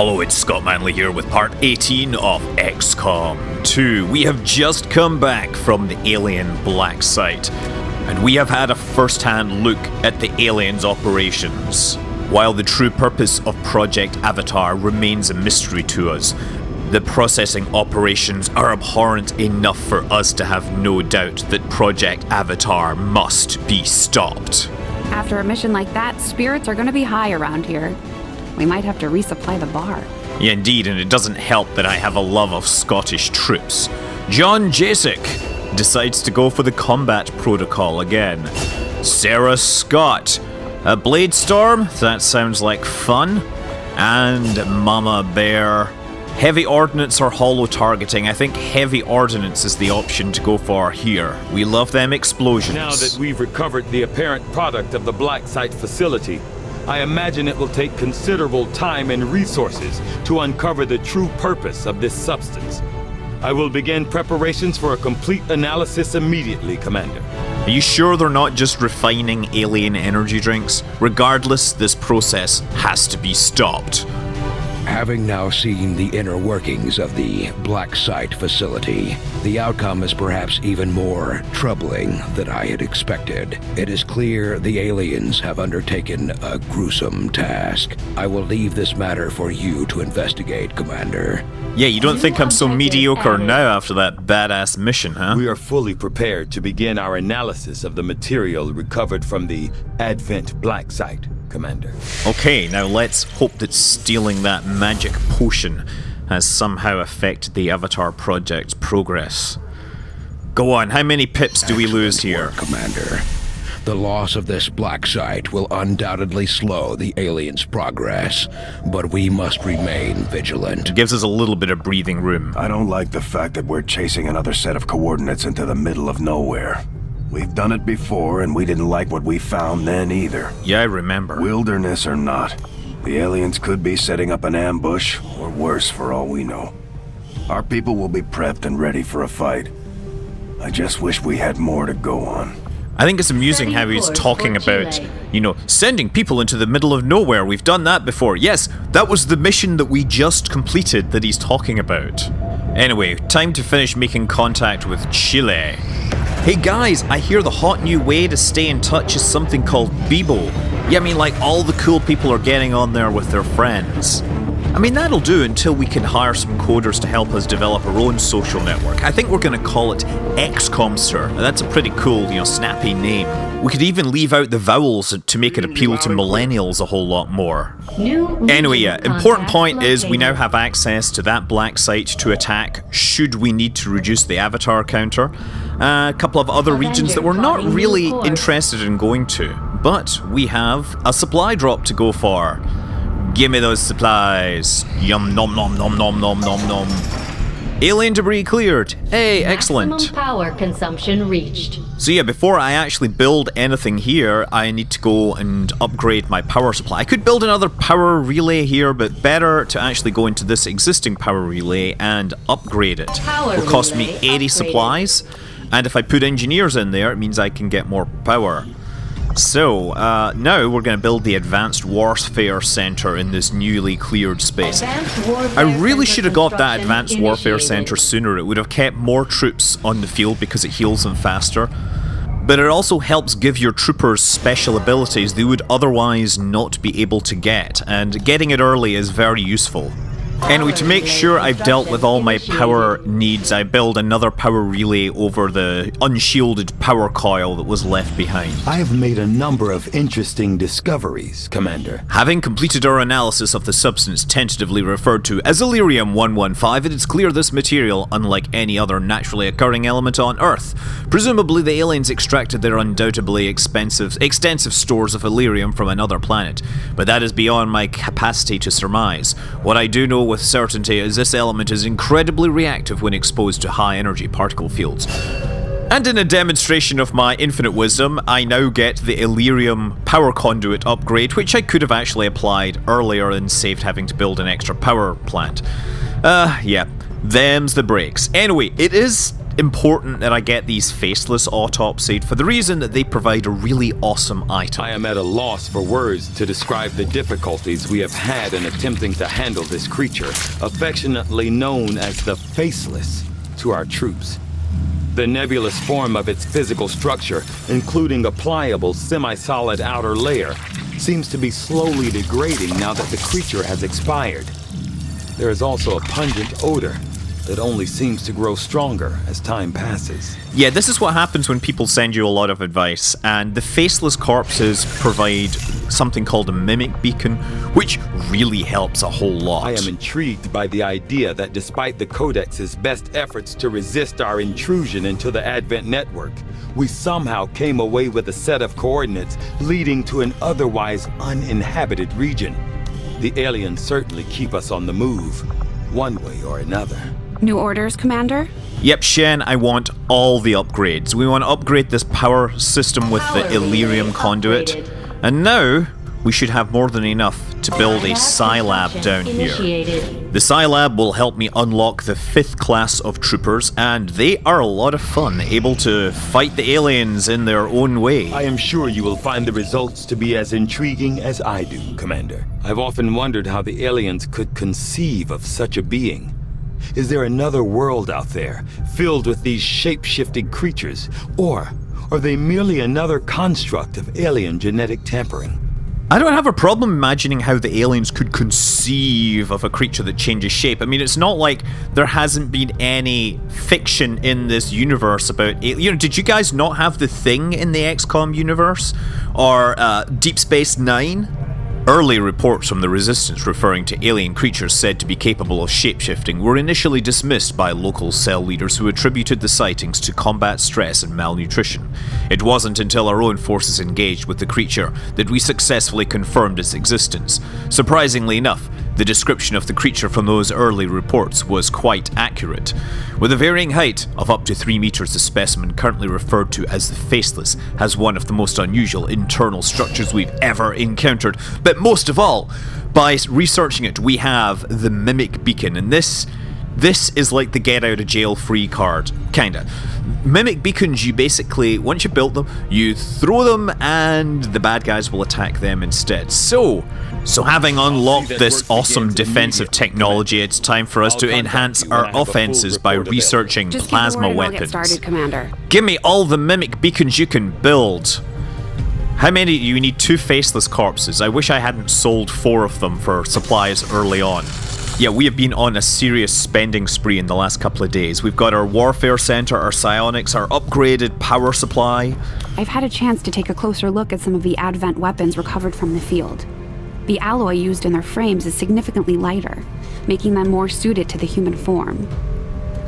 Hello, it's Scott Manley here with part 18 of XCOM 2. We have just come back from the alien black site, and we have had a first-hand look at the aliens' operations. While the true purpose of Project Avatar remains a mystery to us, the processing operations are abhorrent enough for us to have no doubt that Project Avatar must be stopped. After a mission like that, spirits are going to be high around here. We might have to resupply the bar. Yeah, indeed, and it doesn't help that I have a love of Scottish troops. John Jacek decides to go for the combat protocol again. Sarah Scott. A Blade Storm? That sounds like fun. And Mama Bear. Heavy ordnance or hollow targeting? I think heavy ordnance is the option to go for here. We love them explosions. Now that we've recovered the apparent product of the Black Site facility, I imagine it will take considerable time and resources to uncover the true purpose of this substance. I will begin preparations for a complete analysis immediately, Commander. Are you sure they're not just refining alien energy drinks? Regardless, this process has to be stopped. Having now seen the inner workings of the Black Site facility, the outcome is perhaps even more troubling than I had expected. It is clear the aliens have undertaken a gruesome task. I will leave this matter for you to investigate, Commander. Yeah, you don't think I'm so mediocre now after that badass mission, huh? We are fully prepared to begin our analysis of the material recovered from the Advent Black Site, Commander. Okay, now let's hope that stealing that magic potion has somehow affected the Avatar project's progress. Go on, how many pips do we lose here? Work, Commander. The loss of this black site will undoubtedly slow the aliens' progress, but we must remain vigilant. It gives us a little bit of breathing room. I don't like the fact that we're chasing another set of coordinates into the middle of nowhere. We've done it before, and we didn't like what we found then either. Yeah, I remember. Wilderness or not, the aliens could be setting up an ambush, or worse for all we know. Our people will be prepped and ready for a fight. I just wish we had more to go on. I think it's amusing how he's talking about, sending people into the middle of nowhere. We've done that before. Yes, that was the mission that we just completed that he's talking about. Anyway, time to finish making contact with Chile. Hey guys, I hear the hot new way to stay in touch is something called Bebo. Yeah, I mean, like all the cool people are getting on there with their friends. I mean, that'll do until we can hire some coders to help us develop our own social network. I think we're going to call it XCOM, sir. That's a pretty cool, snappy name. We could even leave out the vowels to make it appeal to millennials a whole lot more. Anyway, yeah, important point is we now have access to that black site to attack should we need to reduce the avatar counter. A couple of other regions that we're not really interested in going to, but we have a supply drop to go for. Give me those supplies. Yum nom nom nom nom nom nom nom. Alien debris cleared. Hey, excellent. Maximum power consumption reached. So yeah, before I actually build anything here, I need to go and upgrade my power supply. I could build another power relay here, but better to actually go into this existing power relay and upgrade it. It'll cost me 80 supplies, and if I put engineers in there, it means I can get more power. So, now we're going to build the Advanced Warfare Center in this newly cleared space. I really should have got that Advanced Warfare Center sooner. It would have kept more troops on the field because it heals them faster. But it also helps give your troopers special abilities they would otherwise not be able to get, and getting it early is very useful. Anyway, to make sure I've dealt with all my power needs, I build another power relay over the unshielded power coil that was left behind. I have made a number of interesting discoveries, Commander. Having completed our analysis of the substance tentatively referred to as Illyrium-115, it is clear this material, unlike any other naturally occurring element on Earth. Presumably the aliens extracted their undoubtedly extensive stores of Illyrium from another planet, but that is beyond my capacity to surmise. What I do know with certainty is this element is incredibly reactive when exposed to high energy particle fields. And in a demonstration of my infinite wisdom, I now get the Illyrium power conduit upgrade, which I could have actually applied earlier and saved having to build an extra power plant. Yeah, them's the breaks. Anyway, it is important that I get these faceless autopsied for the reason that they provide a really awesome item. I am at a loss for words to describe the difficulties we have had in attempting to handle this creature, affectionately known as the Faceless, to our troops. The nebulous form of its physical structure, including a pliable, semi-solid outer layer, seems to be slowly degrading now that the creature has expired. There is also a pungent odor that only seems to grow stronger as time passes. Yeah, this is what happens when people send you a lot of advice, and the faceless corpses provide something called a mimic beacon, which really helps a whole lot. I am intrigued by the idea that despite the Codex's best efforts to resist our intrusion into the Advent network, we somehow came away with a set of coordinates leading to an otherwise uninhabited region. The aliens certainly keep us on the move, one way or another. New orders, Commander? Yep, Shen, I want all the upgrades. We want to upgrade this power system with the Illyrium conduit. And now, we should have more than enough to build a Psi-Lab down here. The Psi-Lab will help me unlock the 5th class of troopers, and they are a lot of fun, able to fight the aliens in their own way. I am sure you will find the results to be as intriguing as I do, Commander. I've often wondered how the aliens could conceive of such a being. Is there another world out there, filled with these shape-shifting creatures? Or are they merely another construct of alien genetic tampering? I don't have a problem imagining how the aliens could conceive of a creature that changes shape. I mean, it's not like there hasn't been any fiction in this universe about... did you guys not have The Thing in the XCOM universe? Or Deep Space Nine? Early reports from the Resistance referring to alien creatures said to be capable of shapeshifting were initially dismissed by local cell leaders who attributed the sightings to combat stress and malnutrition. It wasn't until our own forces engaged with the creature that we successfully confirmed its existence. Surprisingly enough, the description of the creature from those early reports was quite accurate. With a varying height of up to 3 meters, the specimen, currently referred to as the Faceless, has one of the most unusual internal structures we've ever encountered. But most of all, by researching it, we have the Mimic Beacon, and this is like the get out of jail free card, kinda. Mimic beacons, you basically, once you built them, you throw them and the bad guys will attack them instead. So having unlocked this awesome defensive technology, it's time for us to enhance our offenses by researching Just plasma keep the word and I'll weapons. get started, Commander. Give me all the Mimic beacons you can build. How many? You need 2 faceless corpses. I wish I hadn't sold 4 of them for supplies early on. Yeah, we have been on a serious spending spree in the last couple of days. We've got our warfare center, our psionics, our upgraded power supply. I've had a chance to take a closer look at some of the Advent weapons recovered from the field. The alloy used in their frames is significantly lighter, making them more suited to the human form.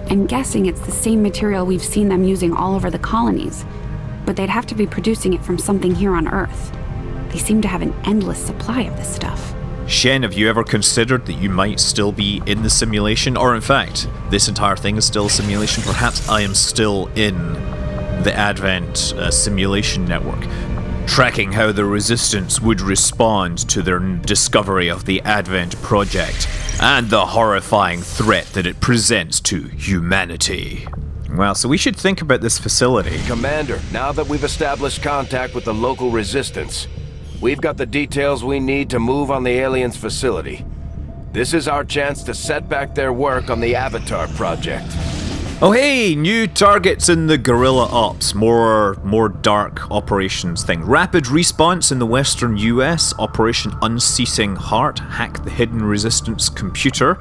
I'm guessing it's the same material we've seen them using all over the colonies, but they'd have to be producing it from something here on Earth. They seem to have an endless supply of this stuff. Shen, have you ever considered that you might still be in the simulation? Or in fact, this entire thing is still a simulation? Perhaps I am still in the Advent simulation network, tracking how the Resistance would respond to their discovery of the Advent project and the horrifying threat that it presents to humanity. Well, so we should think about this facility. Commander, now that we've established contact with the local Resistance, we've got the details we need to move on the aliens' facility. This is our chance to set back their work on the Avatar project. Oh hey, new targets in the Guerrilla Ops, more dark operations thing. Rapid response in the western US, Operation Unceasing Heart, hack the hidden Resistance computer.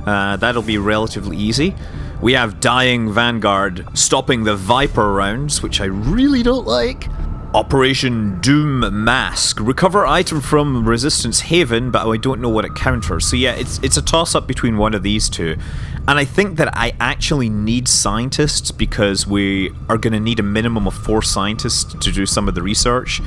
That'll be relatively easy. We have Dying Vanguard, stopping the Viper rounds, which I really don't like. Operation Doom Mask, recover item from Resistance Haven, but I don't know what it counters. So yeah, it's a toss-up between one of these two. And I think that I actually need scientists because we are going to need a minimum of 4 scientists to do some of the research.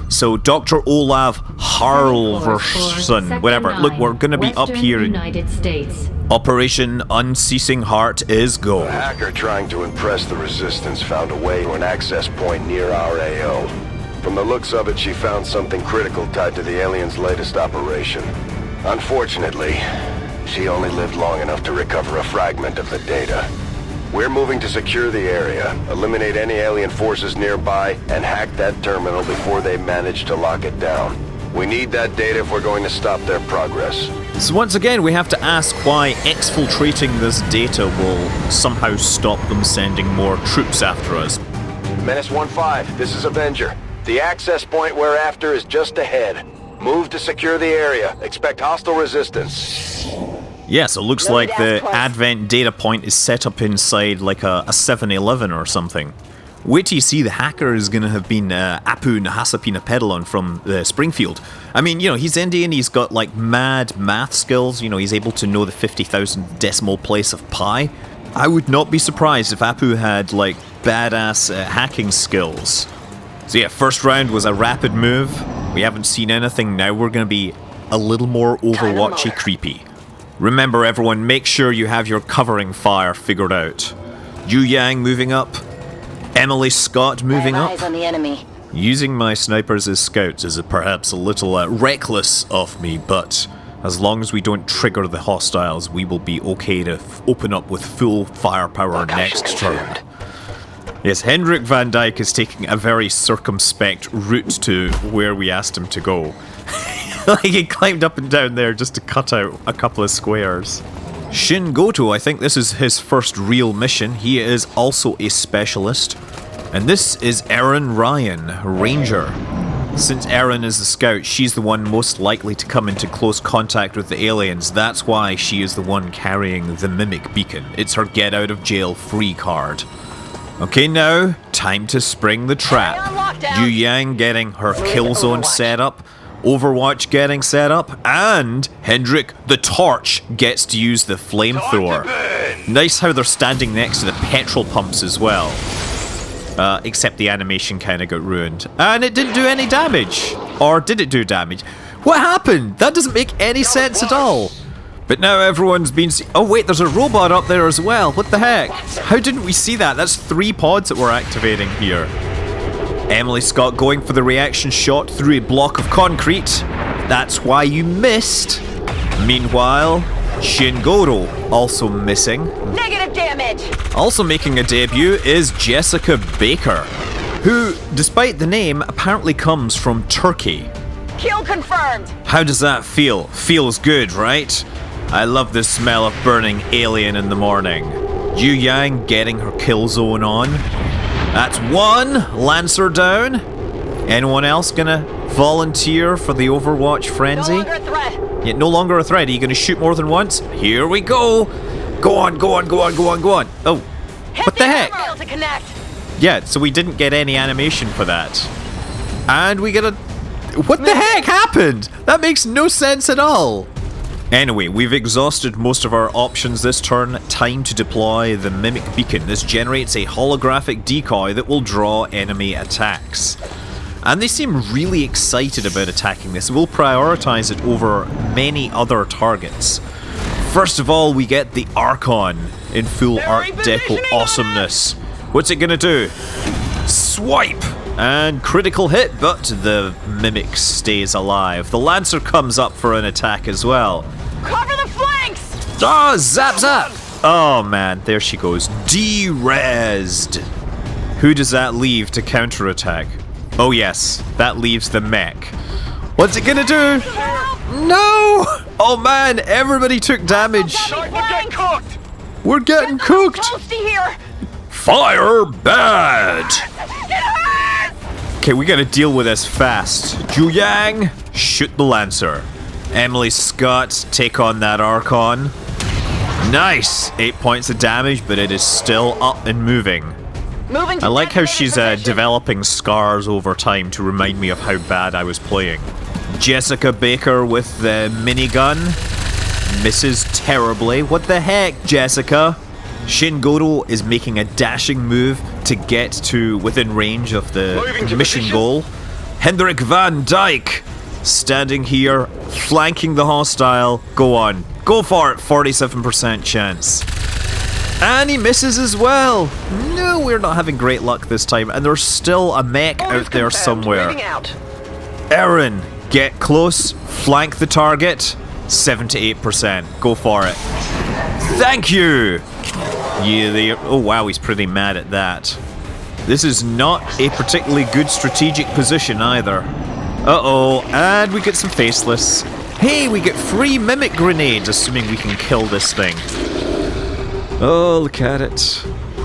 So Dr. Olav Harlverson, whatever. Look, we're going to be up here in United States. Operation Unceasing Heart is go. A hacker trying to impress the Resistance found a way to an access point near our AO. From the looks of it, she found something critical tied to the aliens' latest operation. Unfortunately, she only lived long enough to recover a fragment of the data. We're moving to secure the area, eliminate any alien forces nearby, and hack that terminal before they manage to lock it down. We need that data if we're going to stop their progress. So once again, we have to ask why exfiltrating this data will somehow stop them sending more troops after us. Menace 1-5, this is Avenger. The access point we're after is just ahead. Move to secure the area. Expect hostile resistance. Yes, it looks like the Advent data point is set up inside like a 7-Eleven or something. Wait till you see the hacker is going to have been Apu Nahasapina Pedalon from Springfield. I mean, you know, he's Indian, he's got like mad math skills, you know, he's able to know the 50,000th decimal place of pi. I would not be surprised if Apu had like badass hacking skills. So yeah, first round was a rapid move. We haven't seen anything, now we're going to be a little more Overwatchy creepy. Remember everyone, make sure you have your covering fire figured out. Yu Yang moving up. Emily Scott moving up. Eyes on the enemy. Using my snipers as scouts is perhaps a little reckless of me, but as long as we don't trigger the hostiles, we will be okay to open up with full firepower next turn. Yes, Hendrik Van Dyke is taking a very circumspect route to where we asked him to go. Like he climbed up and down there just to cut out a couple of squares. Shin Goto, I think this is his first real mission. He is also a specialist. And this is Erin Ryan, Ranger. Since Erin is the scout, she's the one most likely to come into close contact with the aliens. That's why she is the one carrying the Mimic Beacon. It's her get out of jail free card. Okay, now, time to spring the trap. Yu Yang getting her kill zone set up. Overwatch getting set up, and Hendrik the Torch gets to use the flamethrower. Nice how they're standing next to the petrol pumps as well. Except the animation kind of got ruined. And it didn't do any damage. Or did it do damage? What happened? That doesn't make any sense at all. But now everyone's been... Oh wait, there's a robot up there as well. What the heck? How didn't we see that? That's 3 pods that we're activating here. Emily Scott going for the reaction shot through a block of concrete. That's why you missed. Meanwhile, Shin Goto also missing. Negative damage! Also making a debut is Jessica Baker, who, despite the name, apparently comes from Turkey. Kill confirmed! How does that feel? Feels good, right? I love the smell of burning alien in the morning. Yu Yang getting her kill zone on. That's 1 Lancer down. Anyone else gonna volunteer for the Overwatch frenzy? No longer a threat. Yeah, no longer a threat. Are you gonna shoot more than once? Here we go. Go on, go on, go on, go on, go on. Oh, what the heck? To connect. Yeah, so we didn't get any animation for that. And we get a... What the heck happened? That makes no sense at all. Anyway, we've exhausted most of our options this turn. Time to deploy the Mimic Beacon. This generates a holographic decoy that will draw enemy attacks. And they seem really excited about attacking this. We'll prioritize it over many other targets. First of all, we get the Archon in full Art Deco awesomeness. What's it gonna do? Swipe! And critical hit, but the Mimic stays alive. The Lancer comes up for an attack as well. Cover the flanks! Ah, zap zap! Oh man, there she goes. De-rezzed. Who does that leave to counterattack? Oh yes, that leaves the mech. What's it gonna do? No! Oh man, everybody took damage. We're getting cooked. Close to here. Fire bad. Okay, we gotta deal with this fast. Yu Yang, shoot the Lancer. Emily Scott, take on that Archon. Nice! 8 points of damage, but it is still up and moving. I like how she's developing scars over time to remind me of how bad I was playing. Jessica Baker with the minigun. Misses terribly. What the heck, Jessica? Shin Goto is making a dashing move to get to within range of the mission goal. Hendrik Van Dyke standing here, flanking the hostile. Go on. Go for it. 47% chance. And he misses as well. No, we're not having great luck this time. And there's still a mech out there somewhere. Erin, get close. Flank the target. 78%. Go for it. Thank you. Yeah, oh wow, he's pretty mad at that. This is not a particularly good strategic position either. Uh-oh, and we get some faceless. Hey, we get free mimic grenades, assuming we can kill this thing. Oh, look at it.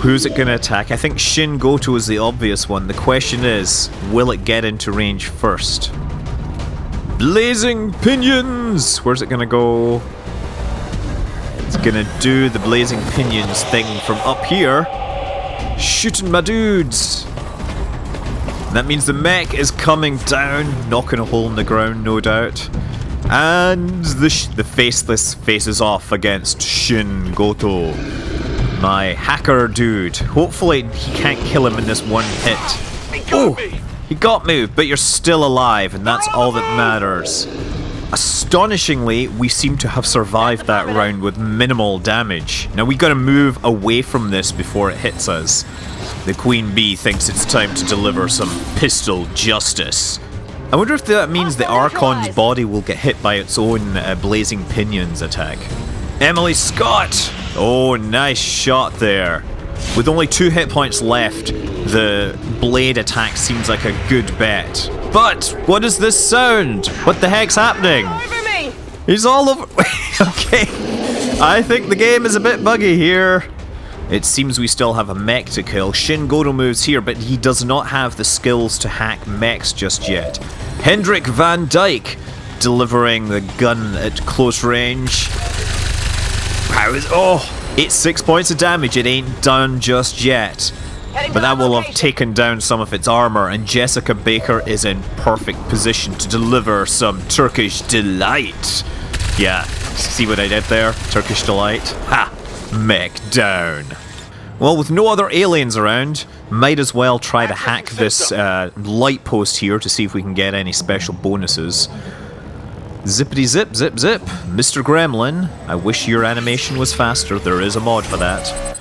Who's it gonna attack? I think Shin Goto is the obvious one. The question is, will it get into range first? Blazing Pinions! Where's it gonna go? It's gonna do the Blazing Pinions thing from up here. Shooting my dudes! That means the mech is coming down, knocking a hole in the ground, no doubt. And the faceless faces off against Shin Goto. My hacker dude. Hopefully he can't kill him in this one hit. Oh, he got me, but you're still alive, and that's all that matters. Astonishingly, we seem to have survived that round with minimal damage. Now we gotta move away from this before it hits us. The Queen Bee thinks it's time to deliver some pistol justice. I wonder if that means the Archon's body will get hit by its own Blazing Pinions attack. Emily Scott! Oh, nice shot there. With only 2 hit points left, the blade attack seems like a good bet. But, what is this sound? What the heck's happening? He's all over... Okay, I think the game is a bit buggy here. It seems we still have a mech to kill. Shin Goto moves here, but he does not have the skills to hack mechs just yet. Hendrik Van Dyke delivering the gun at close range. How is... Oh, it's 6 points of damage. It ain't done just yet. But that will have taken down some of its armor, and Jessica Baker is in perfect position to deliver some Turkish delight. Yeah, see what I did there? Turkish delight. Ha! Mech down. Well, with no other aliens around, might as well try to hack this light post here to see if we can get any special bonuses. Zippity zip, zip zip. Mr. Gremlin, I wish your animation was faster. There is a mod for that.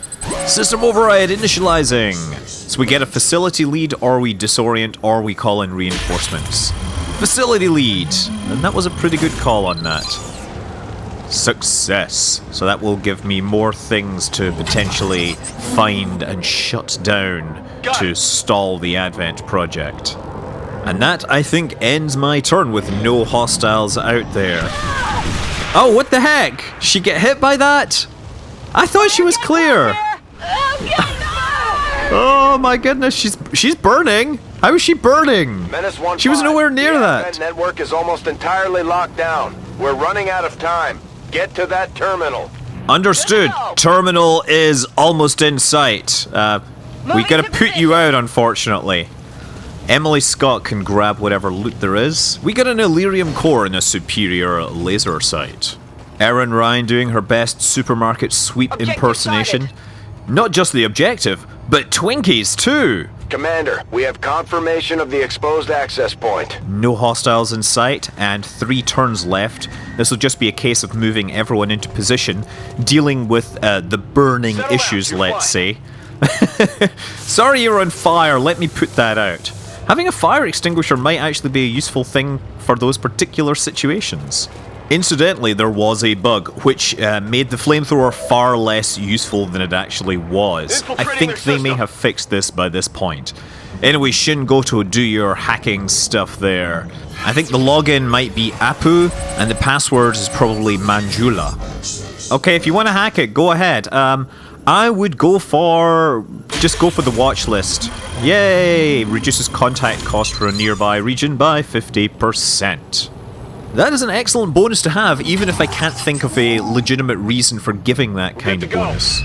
System override initializing. So we get a facility lead, or we disorient, or we call in reinforcements. Facility lead. And that was a pretty good call on that. Success. So that will give me more things to potentially find and shut down to stall the Advent project. And that, I think, ends my turn with no hostiles out there. Oh, what the heck? She get hit by that? I thought she was clear. Oh my goodness, she's burning. How is she burning? She was nowhere near that. The network is almost entirely locked down. We're running out of time. Get to that terminal. Understood. Terminal is almost in sight. We gotta put you out, unfortunately. Emily Scott can grab whatever loot there is. We got an Illyrium core in a superior laser sight. Erin Ryan doing her best supermarket sweep impersonation. Not just the objective, but Twinkies too! Commander, we have confirmation of the exposed access point. No hostiles in sight, and 3 turns left. This will just be a case of moving everyone into position, dealing with the burning issues, let's say. Sorry you're on fire, let me put that out. Having a fire extinguisher might actually be a useful thing for those particular situations. Incidentally, there was a bug which made the flamethrower far less useful than it actually was. I think they may have fixed this by this point. Anyway, Shin Goto, do your hacking stuff there. I think the login might be Apu, and the password is probably Manjula. Okay, if you want to hack it, go ahead. I would go for... just go for the watch list. Yay! Reduces contact cost for a nearby region by 50%. That is an excellent bonus to have, even if I can't think of a legitimate reason for giving that kind of bonus.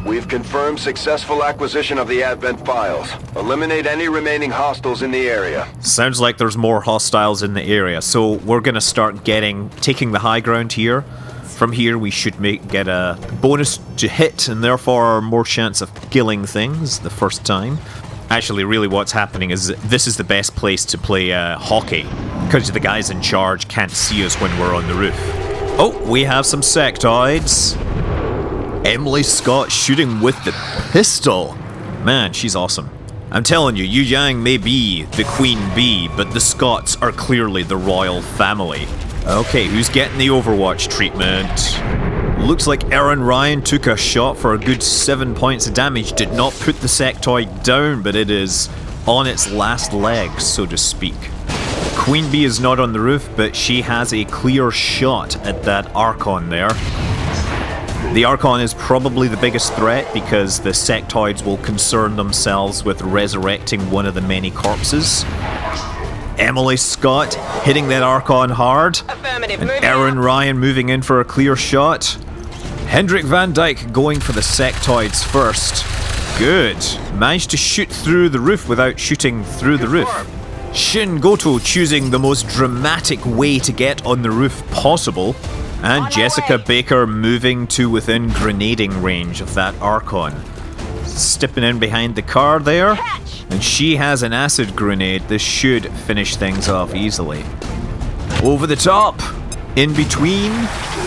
We've confirmed successful acquisition of the Advent files. Eliminate any remaining hostiles in the area. Sounds like there's more hostiles in the area, so we're gonna start taking the high ground here. From here we should get a bonus to hit, and therefore more chance of killing things the first time. Actually, really what's happening is this is the best place to play hockey, because the guys in charge can't see us when we're on the roof. Oh, we have some sectoids. Emily Scott shooting with the pistol. Man, she's awesome. I'm telling you, Yu Yang may be the Queen Bee, but the Scots are clearly the royal family. Okay, who's getting the Overwatch treatment? Looks like Aaron Ryan took a shot for a good 7 points of damage. Did not put the sectoid down, but it is on its last legs, so to speak. Queen Bee is not on the roof, but she has a clear shot at that Archon there. The Archon is probably the biggest threat because the sectoids will concern themselves with resurrecting one of the many corpses. Emily Scott hitting that Archon hard. Affirmative. And Moving Aaron out. Ryan moving in for a clear shot. Hendrik Van Dyke going for the sectoids first. Good. Managed to shoot through the roof without shooting through the roof. Shin Goto choosing the most dramatic way to get on the roof possible. And On my Jessica way. Baker moving to within grenading range of that Archon. Stepping in behind the car there. Catch. And she has an acid grenade. This should finish things off easily. Over the top, in between,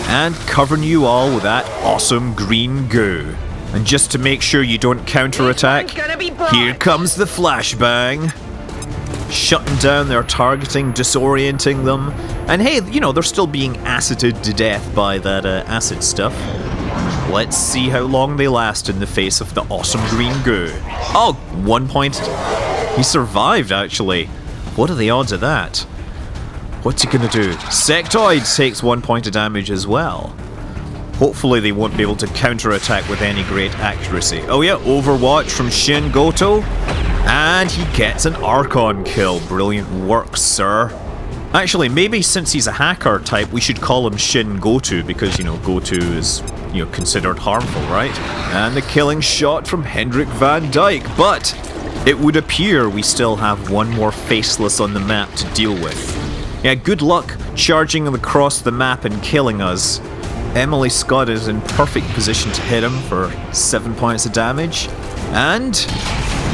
and covering you all with that awesome green goo. And just to make sure you don't counterattack, This one's gonna be bright. here comes the flashbang. Shutting down their targeting, disorienting them. And hey, you know, they're still being acided to death by that acid stuff. Let's see how long they last in the face of the awesome green goo. Oh, 1 point. He survived, actually. What are the odds of that? What's he gonna do? Sectoid takes 1 point of damage as well. Hopefully they won't be able to counterattack with any great accuracy. Oh yeah, Overwatch from Shin Goto. And he gets an Archon kill. Brilliant work, sir. Actually, maybe since he's a hacker type, we should call him Shin Goto, because, you know, Goto is, you know, considered harmful, right? And the killing shot from Hendrik Van Dyke, but it would appear we still have one more faceless on the map to deal with. Yeah, good luck charging him across the map and killing us. Emily Scott is in perfect position to hit him for 7 points of damage. And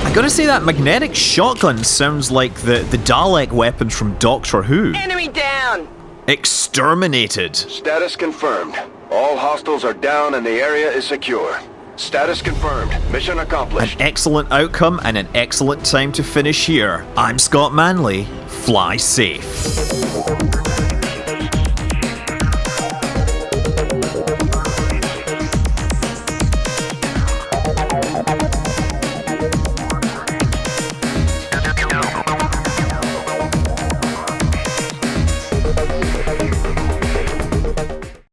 I gotta say that magnetic shotgun sounds like the Dalek weapons from Doctor Who. Enemy down. Exterminated. Status confirmed. All hostiles are down and the area is secure. Status confirmed. Mission An accomplished. excellent outcome and an excellent time to finish here. I'm Scott Manley. Fly safe.